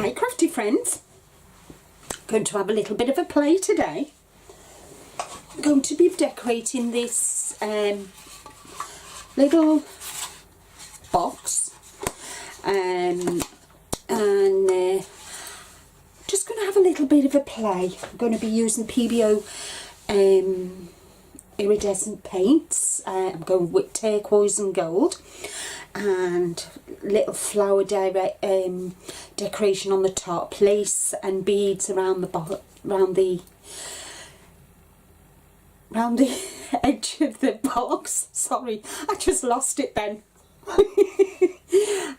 Hi crafty friends, going to have a little bit of a play today. I'm going to be decorating this little box and just going to have a little bit of a play. I'm going to be using PBO iridescent paints. I'm going with turquoise and gold, and little flower decoration on the top, lace and beads around the edge of the box. Sorry, I just lost it then.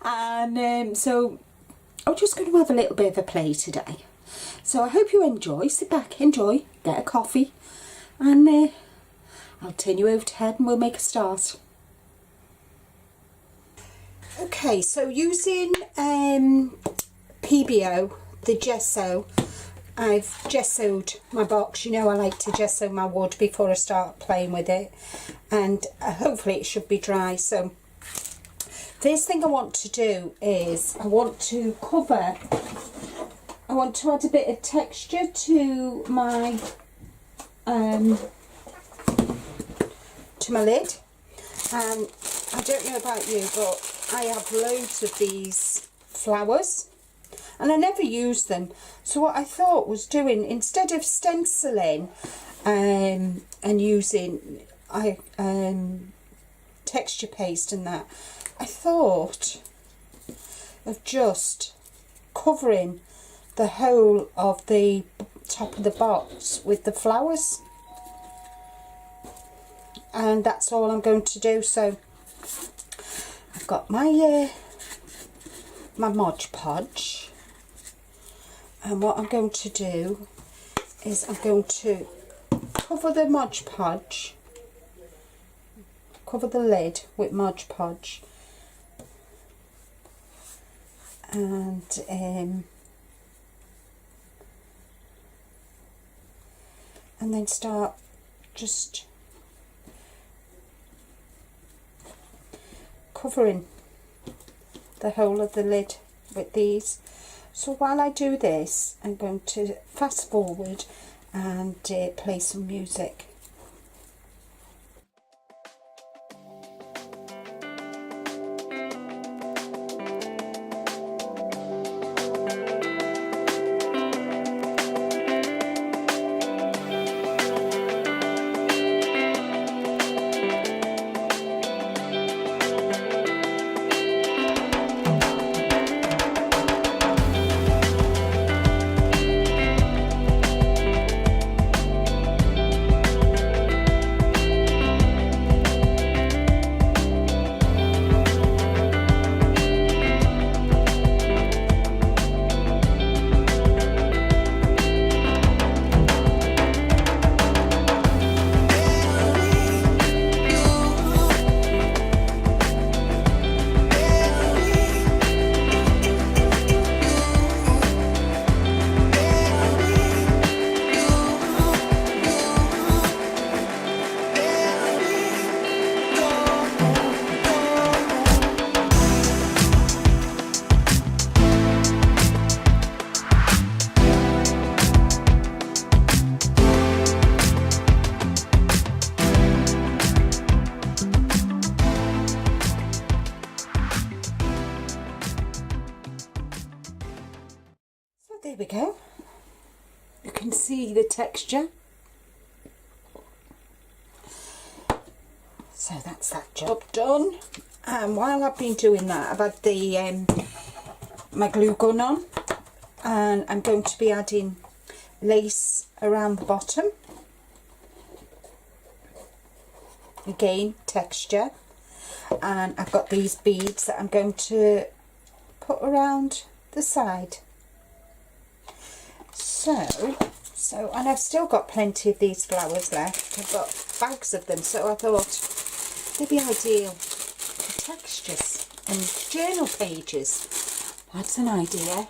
And so I'm just going to have a little bit of a play today. So I hope you enjoy. Sit back, enjoy, get a coffee, and I'll turn you over to head and we'll make a start. Okay, so using PBO, the gesso, I've gessoed my box. You know I like to gesso my wood before I start playing with it, and hopefully it should be dry. So first thing I want to do is I want to add a bit of texture to my lid. And I don't know about you, but I have loads of these flowers and I never use them. So what I thought was doing, instead of stenciling and using texture paste and that, I thought of just covering the whole of the top of the box with the flowers, and that's all I'm going to do. So I've got my my Mod Podge, and what I'm going to do is I'm going to cover the Mod Podge, cover the lid with Mod Podge, and then start just covering the whole of the lid with these. So while I do this, I'm going to fast forward and play some music. There we go. You can see the texture. So that's that job done. And while I've been doing that, I've had the my glue gun on, and I'm going to be adding lace around the bottom. Again, texture. And I've got these beads that I'm going to put around the side. So, and I've still got plenty of these flowers left. I've got bags of them, so I thought they'd be ideal for textures and journal pages. That's an idea.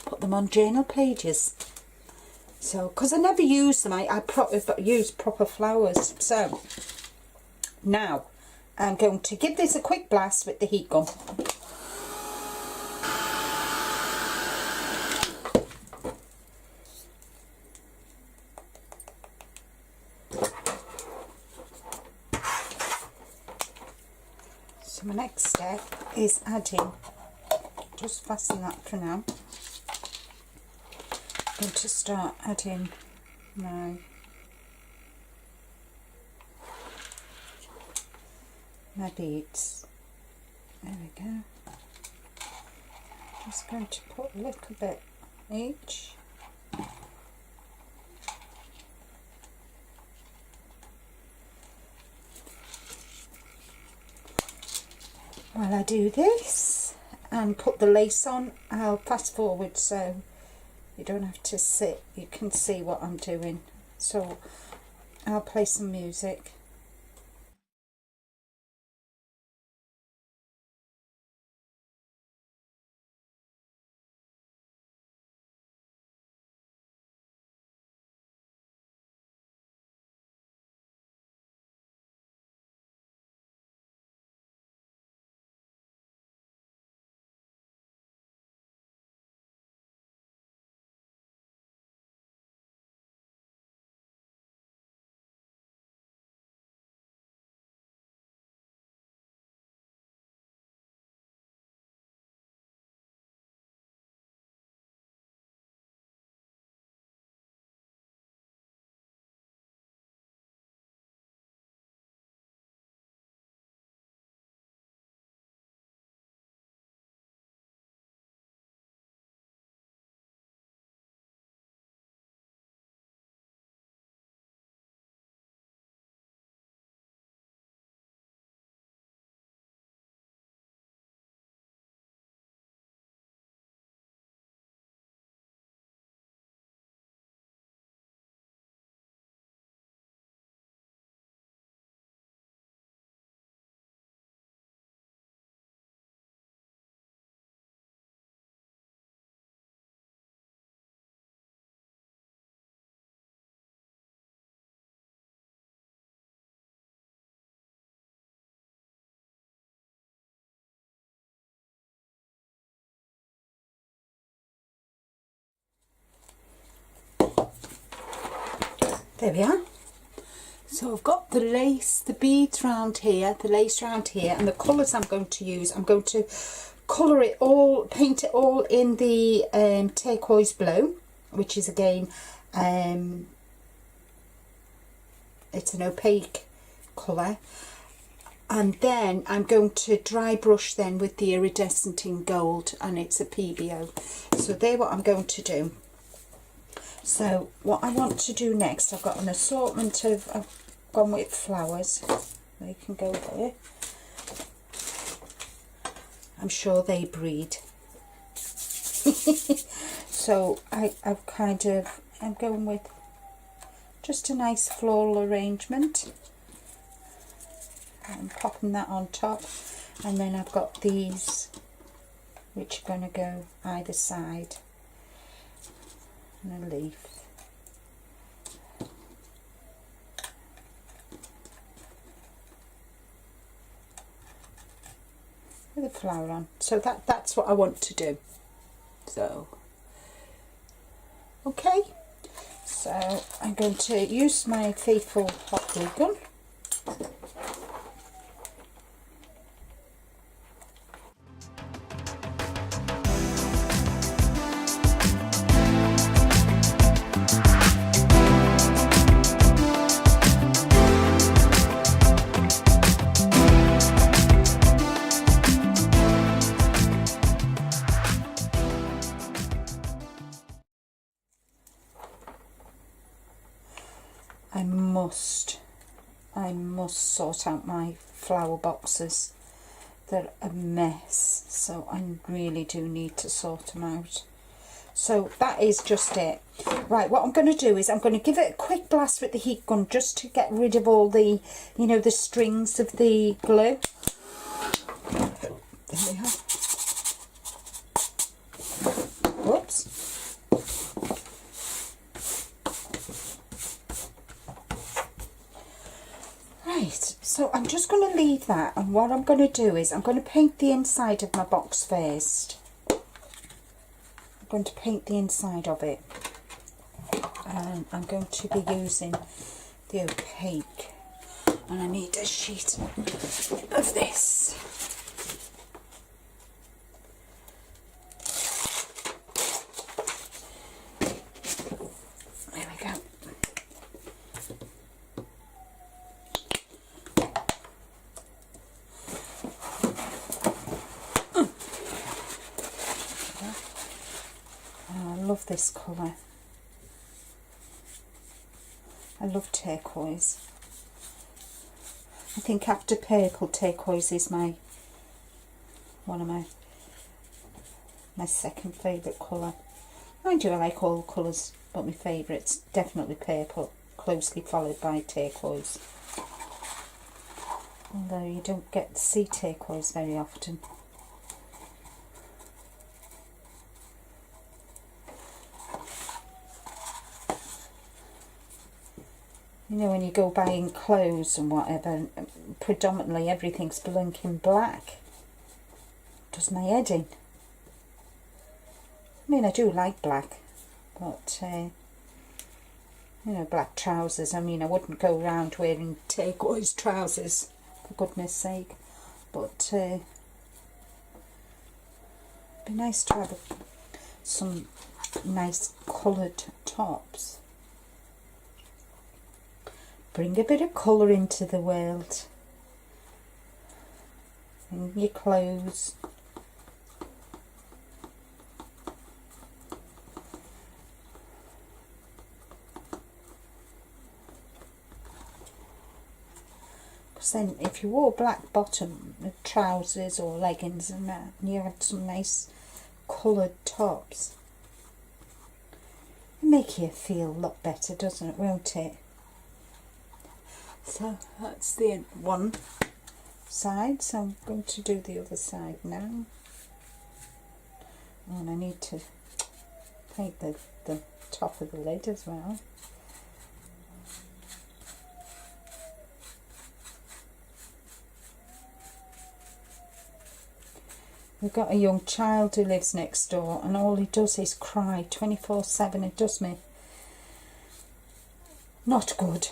Put them on journal pages. So, because I never use them, I use proper flowers. So, now I'm going to give this a quick blast with the heat gun. So my next step is adding, just fasten that for now. I'm going to start adding my beads. There we go. Just going to put a little bit each. While I do this and put the lace on, I'll fast forward so you don't have to sit, you can see what I'm doing. So I'll play some music. There we are. So I've got the lace, the beads round here, the lace round here, and the colours I'm going to use, I'm going to colour it all, paint it all in the turquoise blue, which is again, it's an opaque colour. And then I'm going to dry brush then with the iridescent in gold, and it's a PBO. So they're what I'm going to do. So what I want to do next, I've got an assortment of, I've gone with flowers, they can go there. I'm sure they breed. So I'm going with just a nice floral arrangement. I'm popping that on top, and then I've got these which are going to go either side. And a leaf. With a flower on. So that's what I want to do. So okay. So I'm going to use my faithful hot glue gun. I must sort out my flower boxes. They're a mess, so I really do need to sort them out. So that is just it. Right, what I'm going to do is I'm going to give it a quick blast with the heat gun just to get rid of all the, you know, the strings of the glue. There we are. Whoops. Right, so I'm just going to leave that, and what I'm going to do is I'm going to paint the inside of my box first. I'm going to paint the inside of it, and I'm going to be using the opaque. And I need a sheet of this. There we go. Oh, I love this colour. I love turquoise. I think after purple, turquoise is one of my second favourite colour. Mind you, I like all colours, but my favourite's definitely purple, closely followed by turquoise. Although you don't get to see turquoise very often. You know, when you go buying clothes and whatever, predominantly everything's blinking black. Does my head in. I mean, I do like black, but, you know, black trousers. I mean, I wouldn't go around wearing turquoise trousers, for goodness sake. But, it'd be nice to have some nice coloured tops. Bring a bit of colour into the world, in your clothes. Because then if you wore black bottom trousers or leggings and that, and you had some nice coloured tops, it make you feel a lot better, doesn't it, won't it? So that's the one side, so I'm going to do the other side now. And I need to paint the top of the lid as well. We've got a young child who lives next door, and all he does is cry 24/7. It does me not good.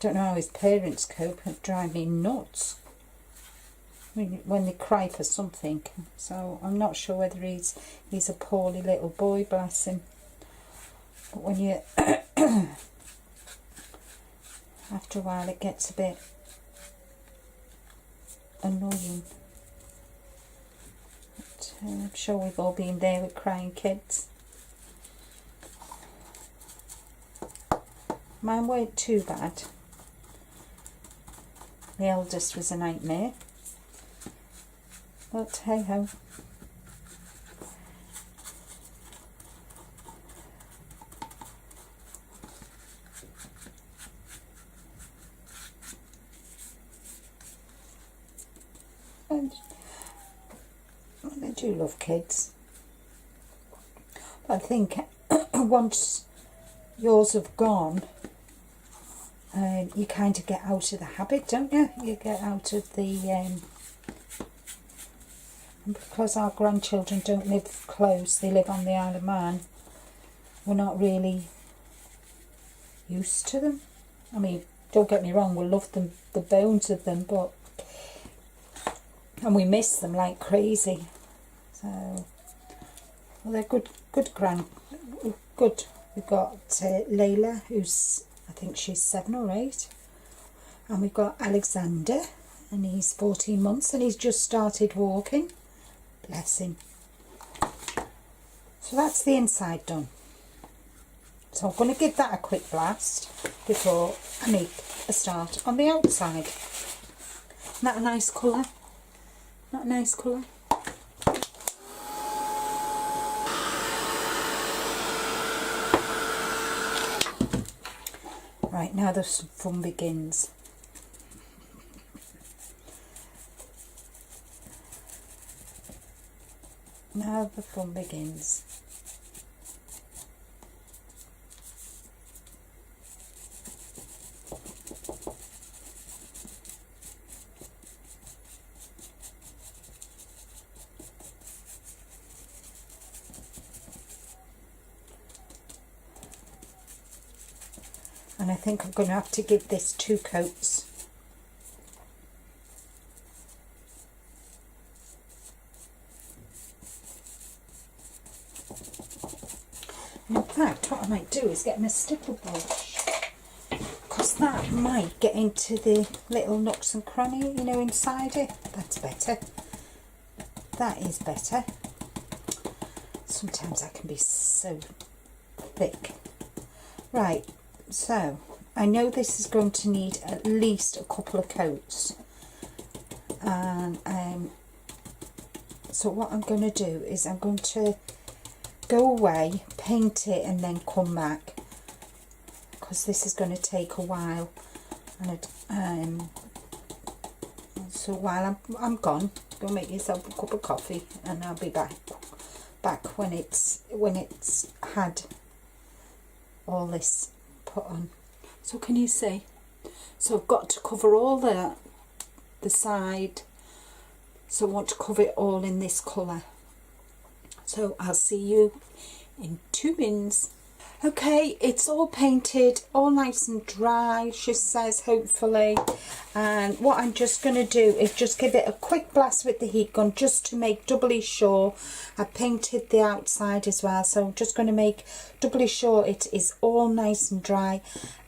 Don't know how his parents cope. It drive me nuts when they cry for something. So I'm not sure whether he's a poorly little boy, bless him. But when you after a while, it gets a bit annoying. But, I'm sure we've all been there with crying kids. Mine weren't too bad. The eldest was a nightmare, but hey ho. And I do love kids, but I think once yours have gone, you kind of get out of the habit, don't you? You get out of the and because our grandchildren don't live close, they live on the Isle of Man, we're not really used to them. I mean, don't get me wrong, we love them, the bones of them, but and we miss them like crazy. So, well, they're good good. We've got Layla, who's, I think she's 7 or 8, and we've got Alexander, and he's 14 months, and he's just started walking. Bless him. So that's the inside done. So I'm going to give that a quick blast before I make a start on the outside. Isn't that a nice colour? Not a nice colour? Right, now the fun begins. Now the fun begins. And I think I'm going to have to give this 2 coats do is get my stipple brush, because that might get into the little nooks and crannies, you know, inside it. That's better. That is better. Sometimes I can be so thick. Right, so I know this is going to need at least a couple of coats, and so what I'm going to do is I'm going to go away, paint it, and then come back, because this is going to take a while. And so while I'm gone, go make yourself a cup of coffee, and I'll be back when it's had all this put on. So can you see? So I've got to cover all the side, so I want to cover it all in this colour. So I'll see you in 2 minutes. Okay, it's all painted, all nice and dry, she says, hopefully. And what I'm just going to do is just give it a quick blast with the heat gun, just to make doubly sure. I painted the outside as well, so I'm just going to make doubly sure it is all nice and dry.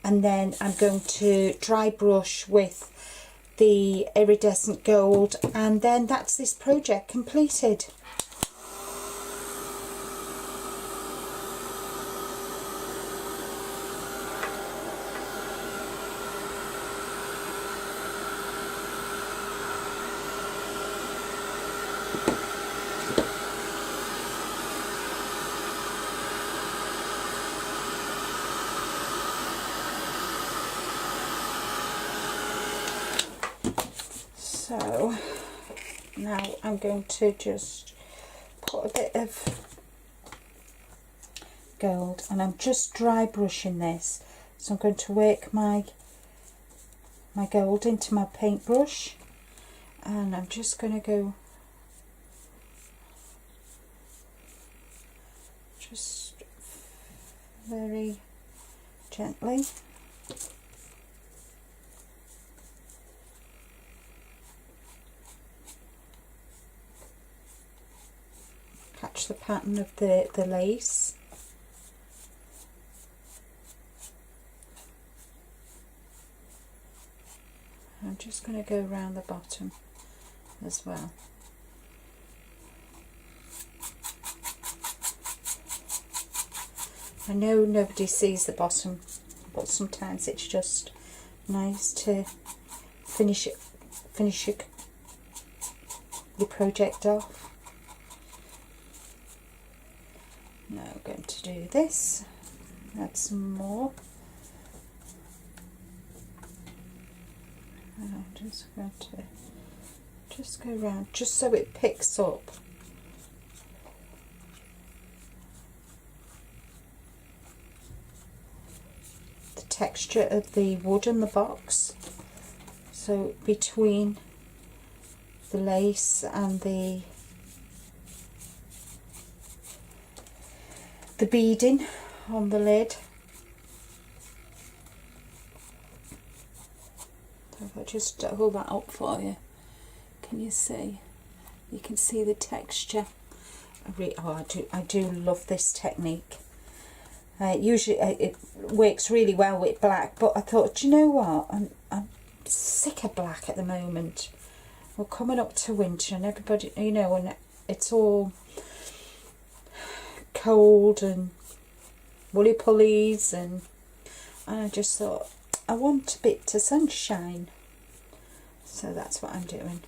And then I'm going to dry brush with the iridescent gold, and then that's this project completed. So now I'm going to just put a bit of gold, and I'm just dry brushing this. So I'm going to work my gold into my paintbrush, and I'm just going to go just very gently. Catch the pattern of the lace. I'm just going to go around the bottom as well. I know nobody sees the bottom, but sometimes it's just nice to finish your project off. Now I'm going to do this, add some more, and I'm just going to just go around just so it picks up. The texture of the wood and the box, so between the lace and the beading on the lid. So if I just hold that up for you, can you see? You can see the texture. I do love this technique. Usually it works really well with black, but I thought, do you know what? I'm sick of black at the moment. We're coming up to winter, and everybody, you know, and it's all cold and woolly pulleys, and I just thought I want a bit of sunshine, so that's what I'm doing.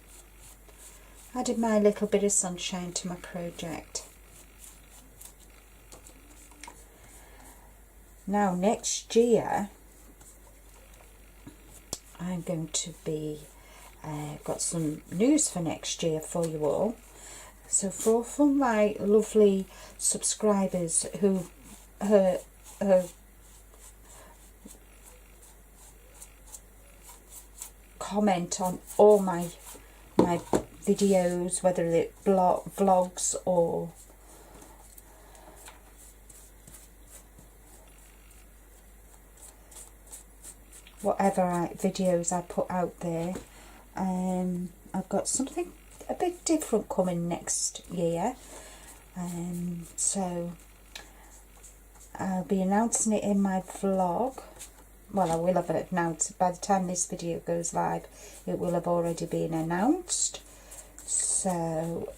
Added my little bit of sunshine to my project. Now next year I'm going to be got some news for next year for you all. So for my lovely subscribers who comment on all my videos, whether it's vlogs or whatever videos I put out there, I've got something a bit different coming next year, so I'll be announcing it in my vlog. Well, I will have it announced by the time this video goes live. It will have already been announced. So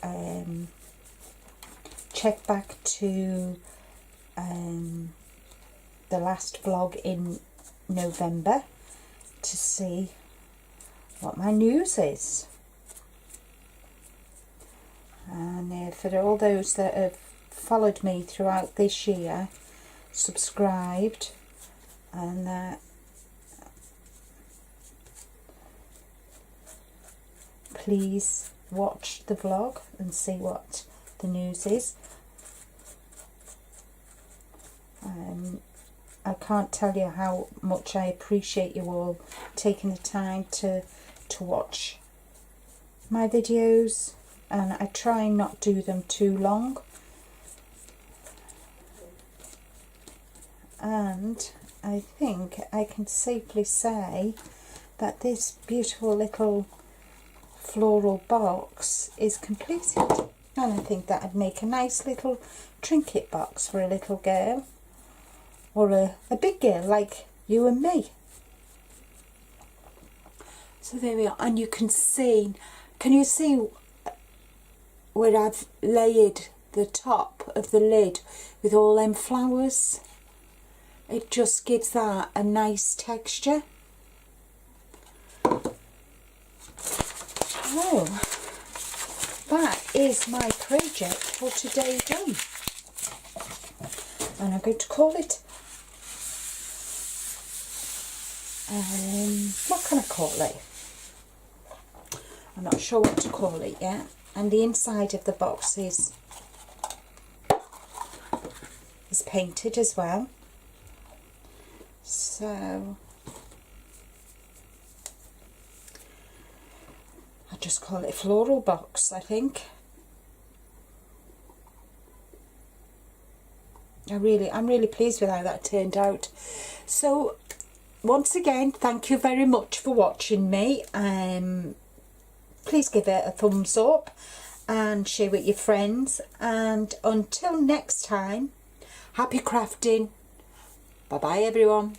check back to the last vlog in November to see what my news is. And for all those that have followed me throughout this year, subscribed, and please watch the vlog and see what the news is. I can't tell you how much I appreciate you all taking the time to watch my videos, and I try and not do them too long. And I think I can safely say that this beautiful little floral box is completed, and I think that would make a nice little trinket box for a little girl, or a big girl like you and me. So there we are, and you can see, can you see where I've layered the top of the lid with all them flowers? It just gives that a nice texture. So that is my project for today done, and I'm going to call it, what can I call it? I'm not sure what to call it yet. And the inside of the box is painted as well. So I'll just call it a floral box, I think. I'm really pleased with how that turned out. So once again, thank you very much for watching me. Please give it a thumbs up and share with your friends, and until next time, happy crafting. Bye bye everyone.